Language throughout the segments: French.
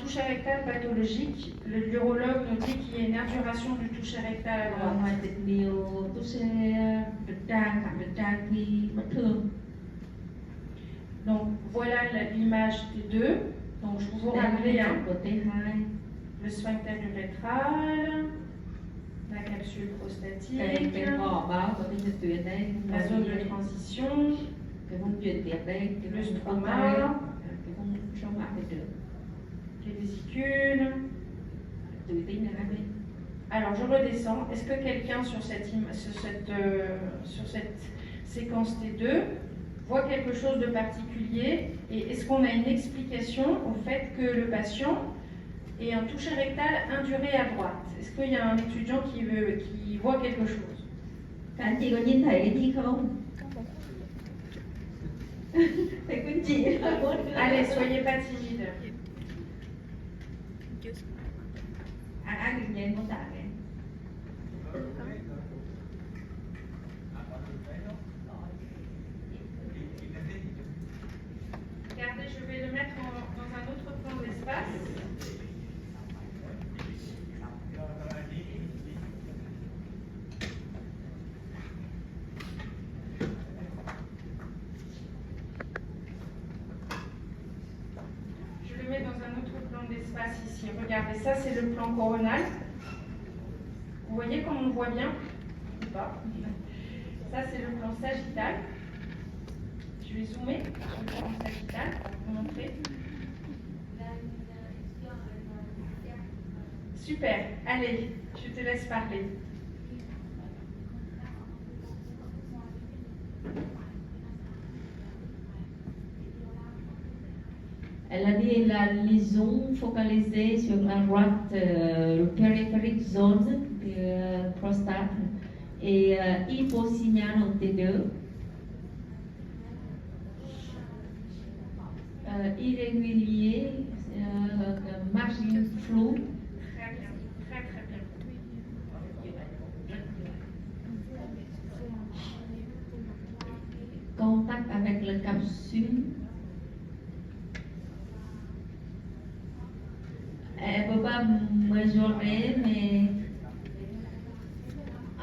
toucher rectal pathologique, l'urologue nous dit qu'il y a une induration du toucher rectal à droite. Ngoài dịch nhiều toucher trực tràng, cẳng trực tràng thì bất thường. Donc voilà l'image des deux. Donc je vous rappelle của T2, le sphincter urétral, la capsule prostatique, cái vỏ bao của tinh dịch tuyến đây, la zone de transition, cái vùng chuyển tiếp đây, cái le vùng stroma, cái vùng stroma phía trước, les vésicules. tủy tinh là hai bên. Alors je redescends. Est-ce que quelqu'un sur cette séquence T2 voit quelque chose de particulier et est-ce qu'on a une explication au fait que le patient ait un toucher rectal induré à droite? Est-ce qu'il y a un étudiant qui voit quelque chose? Các anh chị có nhìn thấy cái gì không? Thấy quý chị. Allez, soyez pas timide. Ai được nhìn mô tả này? Regardez, je vais le mettre dans un autre plan d'espace. Je le mets dans un autre plan d'espace ici. Regardez, ça c'est le plan coronal. Vous voyez comme on voit bien? Ou pas? Ça c'est le plan sagittal. Je vais zoomer sur le plan sagittal pour vous montrer. Super, allez, je te laisse parler. Elle a dit la liaison focalisée sur la droite périphérique zone de prostate et hyposignal en T2. Irrégulier, margin flou. Très bien, très très bien. Contact avec la capsule. Elle ne peut pas mesurer, mais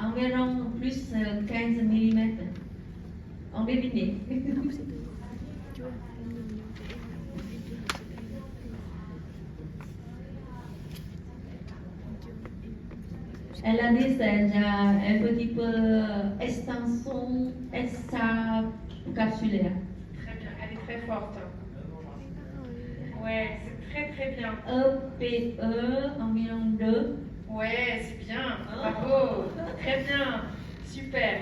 environ plus 15 mm. On va deviner. Elle a dit c'est un petit peu extension extracapsulaire. Très bien, elle est très forte. Ouais, c'est très très bien. EPE environ 2. Ouais, c'est bien. Bravo. Très bien. Super.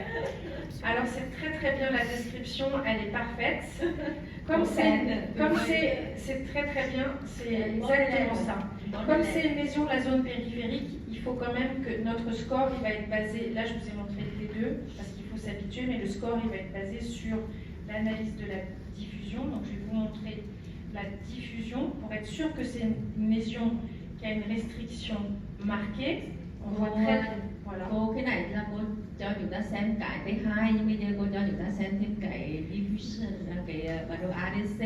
Alors c'est très très bien la description, elle est parfaite. Comme c'est très très bien, c'est exactement ça. Comme c'est une lésion de la zone périphérique, il faut quand même que notre score il va être basé. Là, je vous ai montré le T2 parce qu'il faut s'habituer, mais le score il va être basé sur l'analyse de la diffusion. Donc je vais vous montrer la diffusion pour être sûr que c'est une lésion qui a une restriction marquée. On voit très bien. Voilà. Cô cái này là cô cho chúng ta xem cái T2 nhưng bây giờ cô cho chúng ta xem thêm cái diffusion, cái bản đồ ADC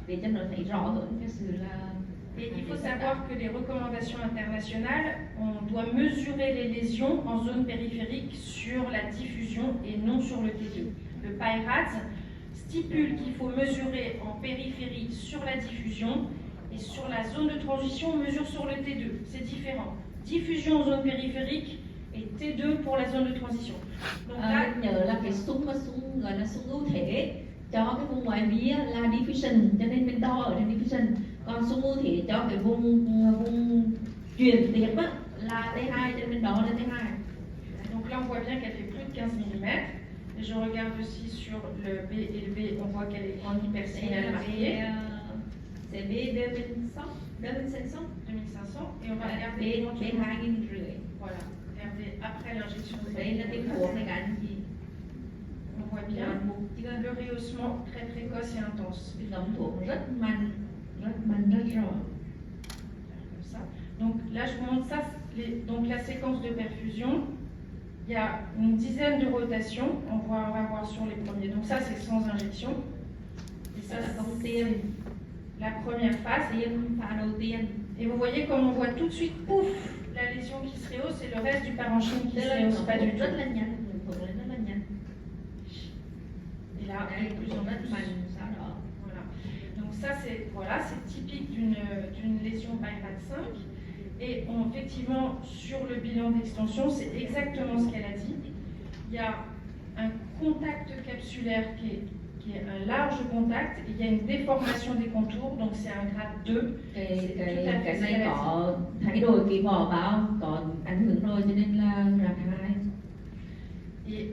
để cho nó thấy rõ hơn cái sự là. Et il faut savoir que les recommandations internationales, on doit mesurer les lésions en zone périphérique sur la diffusion et non sur le T2. Le PIRADS stipule qu'il faut mesurer en périphérie sur la diffusion et sur la zone de transition, on mesure sur le T2. C'est différent. Diffusion en zone périphérique et T2 pour la zone de transition. Donc là, nhờ là cái súng gọi là súng ưu thể cho cái vùng ngoại vía là diffusion, cho nên mình đo ở trên diffusion. Còn súng ưu thể cho cái vùng truyền tiếp là T2, cho nên mình đo là T2. Donc là on voit bien qu'elle fait plus de 15 mm. Et je regarde aussi sur le B et le B, on voit qu'elle est en hypersignal marqué. C'est B 2500, 2500. 2500. Et on va regarder B éventuellement. 2500. Voilà, regardez après l'injection de Đây là cái của mấy cái gì? on voit bien le rehaussement très précoce et intense. Cái dòng thuốc rất mạnh, rất rõ. Comme ça. Donc là je vous montre ça, donc la séquence de perfusion. Il y a une dizaine de rotations, on va voir sur les premiers. Donc ça c'est sans injection. Et ça c'est la première phase. Tiêm pha đầu tiên. Et vous voyez comme on voit tout de suite, pouf, la lésion qui se rehausse et le reste du parenchyme qui se rehausse pas du tout. rất là nhanh, phụt lên rất là nhanh. Et là, Đây de plus cũng en rất plus. mạnh sau đó. Voilà. Donc ça, c'est typique d'une lésion PIRAT 5. Et effectivement, sur le bilan d'extension, c'est exactement ce qu'elle a dit. Il y a un contact capsulaire qui est un large contact, et il y a une déformation des contours, donc c'est un grade 2. Cái này có thay đổi cái vỏ bao, có ảnh hưởng rồi cho nên là grade 2. Et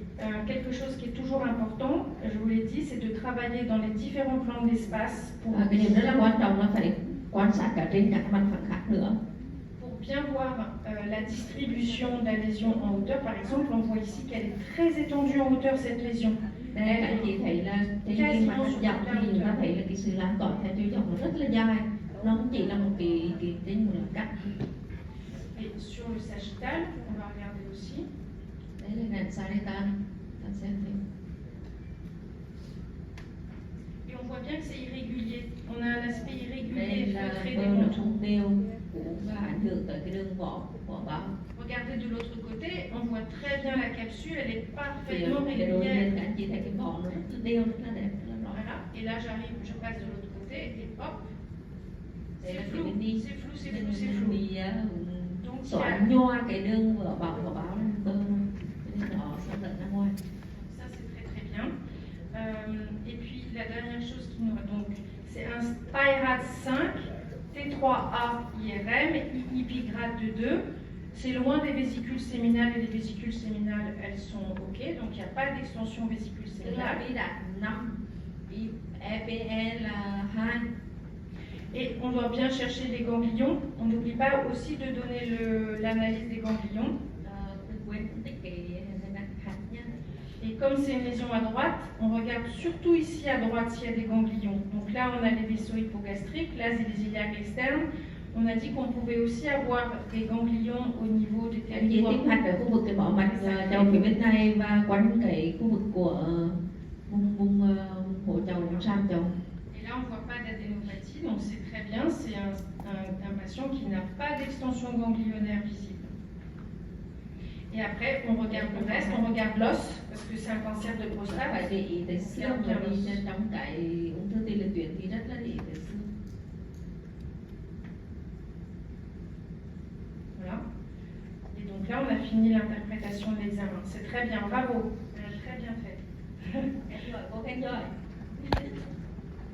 quelque chose qui est toujours important, je vous l'ai dit, c'est de travailler dans les différents plans d'espace pour, Cái điều rất là quan trọng là phải quan sát cả trên các mặt phẳng khác nữa. pour bien voir la distribution de la lésion en hauteur. Par exemple, on voit ici qu'elle est très étendue en hauteur, cette lésion. Đây các anh chị thấy là trên cái mặt dọc thì chúng ta thấy là cái sự lan tỏa theo chiều dọc nó rất là dài. Nó không chỉ là một cái trên một lần cắt. Et sur le sagittal, on va regarder aussi. Đấy là ngành sagittal, ta xem thấy. Et on voit bien que c'est irrégulier. On a un aspect Đây irrégulier, là feutré bơ des nó contours. không đều cũng là ảnh hưởng tới cái đường vỏ bao. Regardez de l'autre côté, on voit très bien la capsule, elle est Thì parfaitement cái đôi bên régulière. các anh chị thấy cái vỏ nó rất là đều, rất là đẹp, rất là rõ. Voilà. Et là, je passe de l'autre côté et hop, Đây là c'est cái flou, bên đi. c'est flou, c'est Bên flou, c'est bên flou. đi Donc il y xóa a- nhòa cái đường vỏ bao lên bơ luôn. Cho nên nó sẽ tận ra ngoài. Ça, c'est très très bien. Et puis la dernière chose qui nous. Donc, c'est un PIRAT 5, T3A IRM, IIP grade de 2. C'est loin des vésicules séminales et les vésicules séminales, elles sont OK, donc il n'y a pas d'extension vésicule Tức là séminale. đi đạt 5, EPE là 2. Et on doit bien chercher les ganglions. On n'oublie pas aussi de donner l'analyse des ganglions. Đừng quên phân tích cái hình ảnh khác nhé. Et comme c'est une lésion à droite, on regarde surtout ici à droite s'il y a des ganglions. Donc là, on a les vaisseaux hypogastriques, là, c'est les iliaques externes. On a dit qu'on pouvait aussi avoir des ganglions au niveau des Anh chị tiếp mạch ở khu vực cái vỏ mạch chầu phía bên này và quanh cái khu vực của vùng hổ chầu, vùng sam chầu. Et là, on ne voit pas d'adénopathie, donc c'est très bien. C'est un patient qui n'a pas d'extension ganglionnaire visible. Et après, on regarde le reste, on regarde l'os, parce que c'est un cancer de Phải prostate. để ý tới xương bởi vì trong cái ung thư tiền liệt tuyến thì rất là để ý tới xương. Voilà. Et donc là, on a fini l'interprétation de l'examen. C'est très bien, bravo. Elle a très bien fait. Em gọi cô khen rồi.